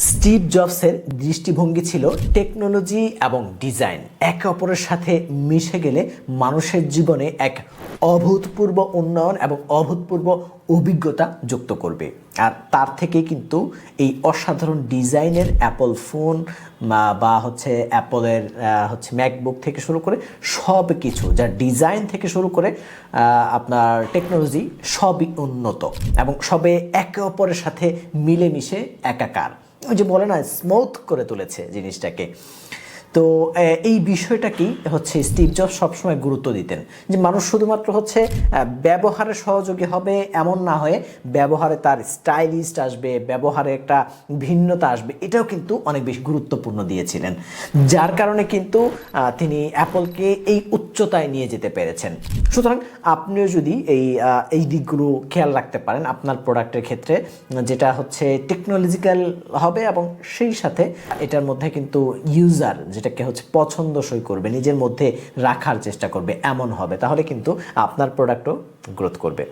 Steve জবসের দৃষ্টিভঙ্গি ছিল technology এবং ডিজাইন একে অপরের সাথে মিশে গেলে মানুষের জীবনে এক অভূতপূর্ব উন্নয়ন এবং অভূতপূর্ব অভিজ্ঞতা যুক্ত করবে। আর তার থেকে কিন্তু এই অসাধারণ ডিজাইনের অ্যাপল ফোন বা অ্যাপলের ম্যাকবুক থেকে শুরু করে সব কিছু, যা ডিজাইন থেকে শুরু করে আপনার টেকনোলজি সবই উন্নত এবং সবে একে অপরের সাথে মিলেমিশে একাকার। ওই যে বলে না, স্মুথ করে তুলেছে জিনিসটাকে। তো এই বিষয়টাকেই স্টিভ জবস সবসময় গুরুত্ব দিতেন যে মানুষ শুধুমাত্র ব্যবহারে সহযোগী হবে এমন না হয়ে ব্যবহারে তার স্টাইলিস্ট আসবে, ব্যবহারে একটা ভিন্নতা আসবে, এটাও কিন্তু অনেক বেশি গুরুত্বপূর্ণ দিয়েছিলেন। যার কারণে কিন্তু তিনি অ্যাপলকে এই উচ্চতায় নিয়ে যেতে পেরেছেন। সুতরাং আপনিও যদি এই দিকগুলো খেয়াল রাখতে পারেন আপনার প্রোডাক্টের ক্ষেত্রে, যেটা টেকনোলজিক্যাল হবে এবং সেই সাথে এটার মধ্যে কিন্তু ইউজার যেটাকে পছন্দসই করবে, নিজের মধ্যে রাখার চেষ্টা করবে, এমন হবে, তাহলে কিন্তু আপনার প্রোডাক্টও গ্রোথ করবে।